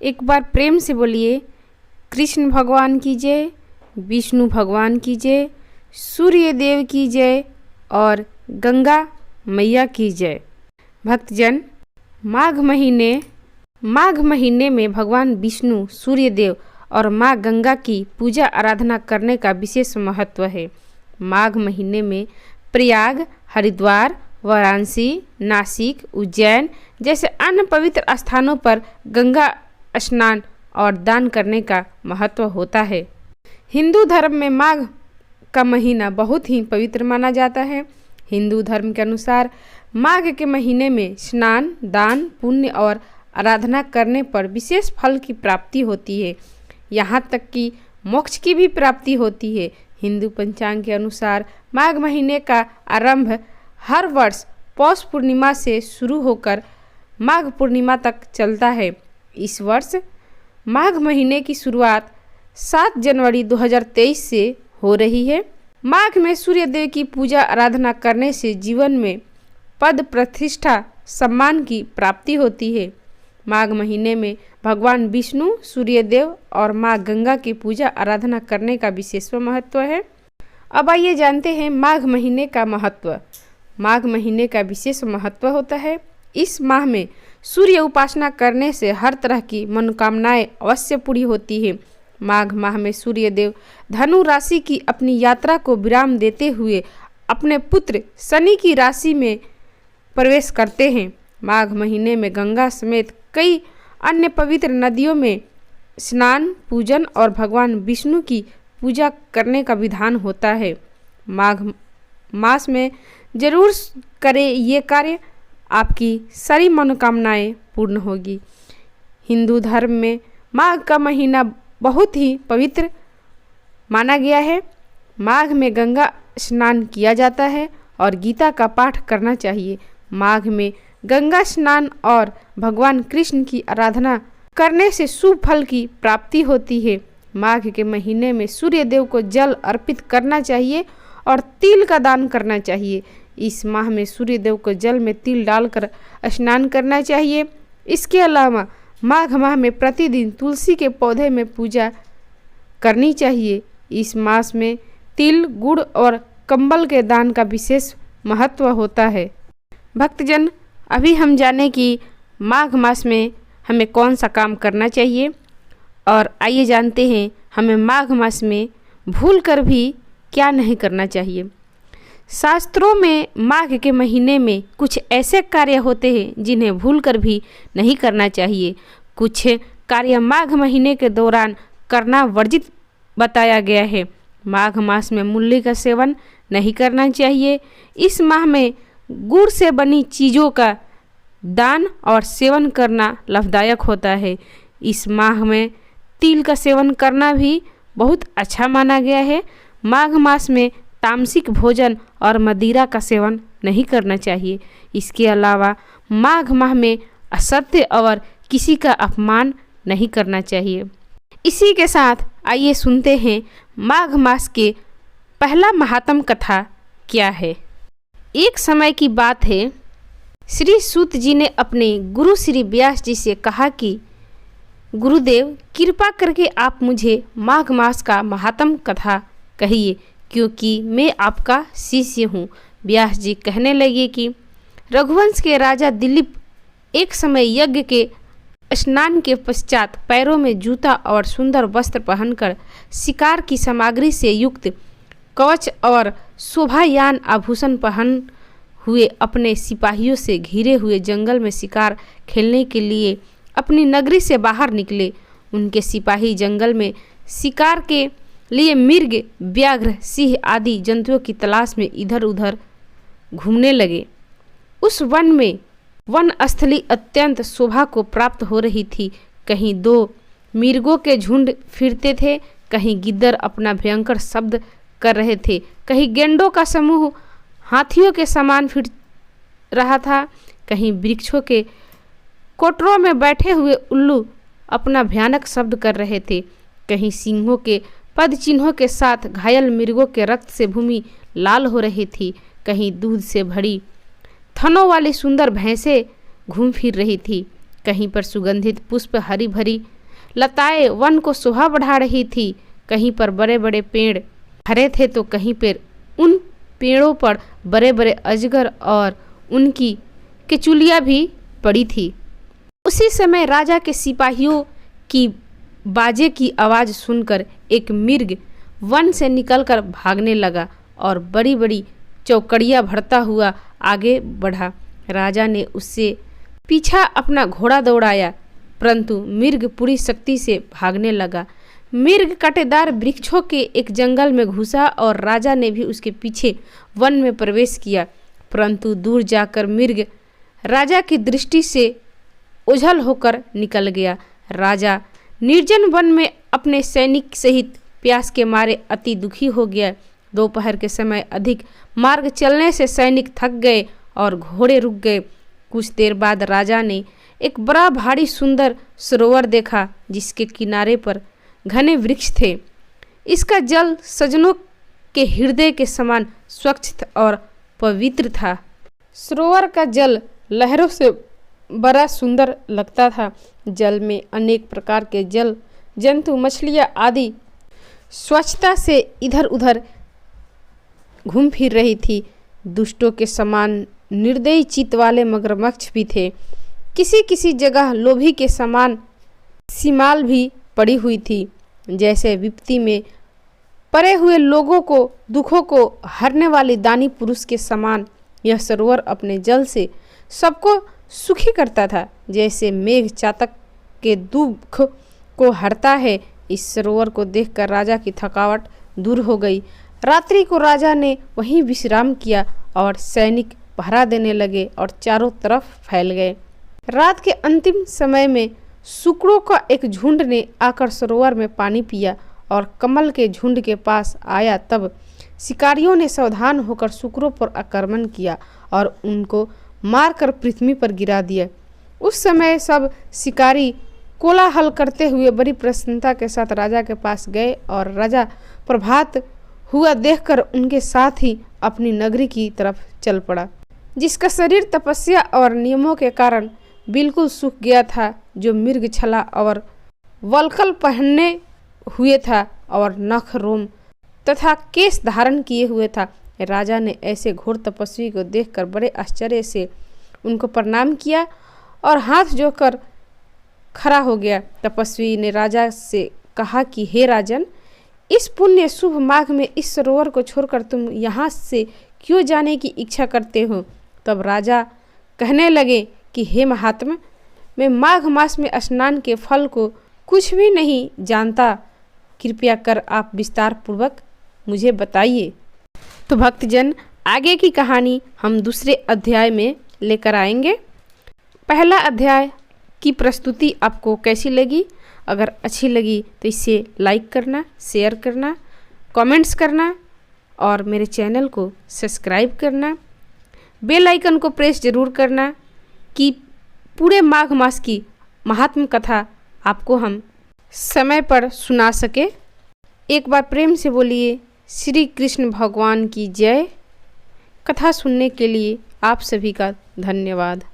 एक बार प्रेम से बोलिए कृष्ण भगवान की जय, विष्णु भगवान की जय, सूर्य देव की जय और गंगा मैया की जय। भक्तजन, माघ महीने में भगवान विष्णु, सूर्य देव और माँ गंगा की पूजा आराधना करने का विशेष महत्व है। माघ महीने में प्रयाग, हरिद्वार, वाराणसी, नासिक, उज्जैन जैसे अन्य पवित्र स्थानों पर गंगा स्नान और दान करने का महत्व होता है। हिंदू धर्म में माघ का महीना बहुत ही पवित्र माना जाता है। हिंदू धर्म के अनुसार माघ के महीने में स्नान, दान, पुण्य और आराधना करने पर विशेष फल की प्राप्ति होती है। यहाँ तक कि मोक्ष की भी प्राप्ति होती है। हिंदू पंचांग के अनुसार माघ महीने का आरंभ हर वर्ष पौष पूर्णिमा से शुरू होकर माघ पूर्णिमा तक चलता है। इस वर्ष माघ महीने की शुरुआत 7 जनवरी 2023 से हो रही है। माघ में सूर्य देव की पूजा आराधना करने से जीवन में पद प्रतिष्ठा, सम्मान की प्राप्ति होती है। माघ महीने में भगवान विष्णु, सूर्य देव और माँ गंगा की पूजा आराधना करने का विशेष महत्व है। अब आइए जानते हैं माघ महीने का महत्व। माघ महीने का विशेष महत्व होता है। इस माह में सूर्य उपासना करने से हर तरह की मनोकामनाएं अवश्य पूरी होती है। माघ माह में सूर्य देव धनु राशि की अपनी यात्रा को विराम देते हुए अपने पुत्र शनि की राशि में प्रवेश करते हैं। माघ महीने में गंगा समेत कई अन्य पवित्र नदियों में स्नान, पूजन और भगवान विष्णु की पूजा करने का विधान होता है। माघ मास में जरूर करें ये कार्य, आपकी सारी मनोकामनाएं पूर्ण होगी। हिंदू धर्म में माघ का महीना बहुत ही पवित्र माना गया है। माघ में गंगा स्नान किया जाता है और गीता का पाठ करना चाहिए। माघ में गंगा स्नान और भगवान कृष्ण की आराधना करने से शुभ फल की प्राप्ति होती है। माघ के महीने में सूर्य देव को जल अर्पित करना चाहिए और तिल का दान करना चाहिए। इस माह में सूर्य देव को जल में तिल डालकर स्नान करना चाहिए। इसके अलावा माघ माह में प्रतिदिन तुलसी के पौधे में पूजा करनी चाहिए। इस मास में तिल, गुड़ और कंबल के दान का विशेष महत्व होता है। भक्तजन, अभी हम जाने कि माघ मास में हमें कौन सा काम करना चाहिए और आइए जानते हैं हमें माघ मास में भूलकर भी क्या नहीं करना चाहिए। शास्त्रों में माघ के महीने में कुछ ऐसे कार्य होते हैं जिन्हें भूलकर भी नहीं करना चाहिए। कुछ कार्य माघ महीने के दौरान करना वर्जित बताया गया है। माघ मास में मूली का सेवन नहीं करना चाहिए। इस माह में गुड़ से बनी चीज़ों का दान और सेवन करना लाभदायक होता है। इस माह में तिल का सेवन करना भी बहुत अच्छा माना गया है। माघ मास में तामसिक भोजन और मदिरा का सेवन नहीं करना चाहिए। इसके अलावा माघ माह में असत्य और किसी का अपमान नहीं करना चाहिए। इसी के साथ आइए सुनते हैं माघ मास के पहला महात्म कथा क्या है। एक समय की बात है, श्री सूत जी ने अपने गुरु श्री व्यास जी से कहा कि गुरुदेव, कृपा करके आप मुझे माघ मास का महात्म कथा कहिए, क्योंकि मैं आपका शिष्य हूँ। व्यास जी कहने लगे कि रघुवंश के राजा दिलीप एक समय यज्ञ के स्नान के पश्चात पैरों में जूता और सुंदर वस्त्र पहनकर शिकार की सामग्री से युक्त कवच और शोभायान आभूषण पहन हुए अपने सिपाहियों से घिरे हुए जंगल में शिकार खेलने के लिए अपनी नगरी से बाहर निकले। उनके सिपाही जंगल में शिकार के लिए मृग, व्याघ्र, सिंह आदि जंतुओं की तलाश में इधर उधर घूमने लगे। उस वन में वनस्थली अत्यंत शोभा को प्राप्त हो रही थी। कहीं 2 मृगों के झुंड फिरते थे, कहीं गिद्दर अपना भयंकर शब्द कर रहे थे, कहीं गेंडों का समूह हाथियों के समान फिर रहा था, कहीं वृक्षों के कोटरों में बैठे हुए उल्लू अपना भयानक शब्द कर रहे थे, कहीं सिंहों के पद चिन्हों के साथ घायल मृगों के रक्त से भूमि लाल हो रही थी, कहीं दूध से भरी थनों वाली सुंदर भैंसें घूम फिर रही थी, कहीं पर सुगंधित पुष्प हरी भरी लताएं वन को शोभा बढ़ा रही थी। कहीं पर बड़े बड़े पेड़ हरे थे तो कहीं पर उन पेड़ों पर बड़े बड़े अजगर और उनकी केचुलियाँ भी पड़ी थी। उसी समय राजा के सिपाहियों की बाजे की आवाज़ सुनकर एक मिर्ग वन से निकलकर भागने लगा और बड़ी बड़ी चौकड़ियाँ भरता हुआ आगे बढ़ा। राजा ने उससे पीछा अपना घोड़ा दौड़ाया, परंतु मिर्ग पूरी शक्ति से भागने लगा। मिर्ग कांटेदार वृक्षों के एक जंगल में घुसा और राजा ने भी उसके पीछे वन में प्रवेश किया, परंतु दूर जाकर मिर्ग राजा की दृष्टि से ओझल होकर निकल गया। राजा निर्जन वन में अपने सैनिक सहित प्यास के मारे अति दुखी हो गया। दोपहर के समय अधिक मार्ग चलने से सैनिक थक गए और घोड़े रुक गए। कुछ देर बाद राजा ने एक बड़ा भारी सुंदर सरोवर देखा जिसके किनारे पर घने वृक्ष थे। इसका जल सजनों के हृदय के समान स्वच्छ और पवित्र था। सरोवर का जल लहरों से बड़ा सुंदर लगता था। जल में अनेक प्रकार के जल जंतु मछलियाँ आदि स्वच्छता से इधर उधर घूम फिर रही थी। दुष्टों के समान निर्दयी चित्त वाले मगरमच्छ भी थे। किसी किसी जगह लोभी के समान सीमाल भी पड़ी हुई थी। जैसे विपत्ति में पड़े हुए लोगों को दुखों को हरने वाले दानी पुरुष के समान यह सरोवर अपने जल से सबको सुखी करता था। जैसे मेघ चातक के दुख को हरता है, इस सरोवर को देखकर राजा की थकावट दूर हो गई। रात्रि को राजा ने वहीं विश्राम किया और सैनिक पहरा देने लगे और चारों तरफ फैल गए। रात के अंतिम समय में सुकड़ों का एक झुंड ने आकर सरोवर में पानी पिया और कमल के झुंड के पास आया। तब शिकारियों ने सावधान होकर सुकड़ों पर आक्रमण किया और उनको मारकर पृथ्वी पर गिरा दिया। उस समय सब शिकारी कोलाहल करते हुए बड़ी प्रसन्नता के साथ राजा के पास गए और राजा प्रभात हुआ देखकर उनके साथ ही अपनी नगरी की तरफ चल पड़ा, जिसका शरीर तपस्या और नियमों के कारण बिल्कुल सूख गया था, जो मृग छला और वल्कल पहनने हुए था और नख रोम तथा केश धारण किए हुए था। राजा ने ऐसे घोर तपस्वी को देखकर बड़े आश्चर्य से उनको प्रणाम किया और हाथ जोड़कर खड़ा हो गया। तपस्वी ने राजा से कहा कि हे राजन, इस पुण्य शुभ माघ में इस सरोवर को छोड़कर तुम यहाँ से क्यों जाने की इच्छा करते हो? तब राजा कहने लगे कि हे महात्मा, मैं माघ मास में स्नान के फल को कुछ भी नहीं जानता, कृपया कर आप विस्तार पूर्वक मुझे बताइए। तो भक्तजन, आगे की कहानी हम दूसरे अध्याय में लेकर आएंगे। पहला अध्याय की प्रस्तुति आपको कैसी लगी? अगर अच्छी लगी तो इसे लाइक करना, शेयर करना, कमेंट्स करना और मेरे चैनल को सब्सक्राइब करना। बेल आइकन को प्रेस जरूर करना कि पूरे माघ मास की महात्म कथा आपको हम समय पर सुना सके। एक बार प्रेम से बोलिए श्री कृष्ण भगवान की जय। कथा सुनने के लिए आप सभी का धन्यवाद।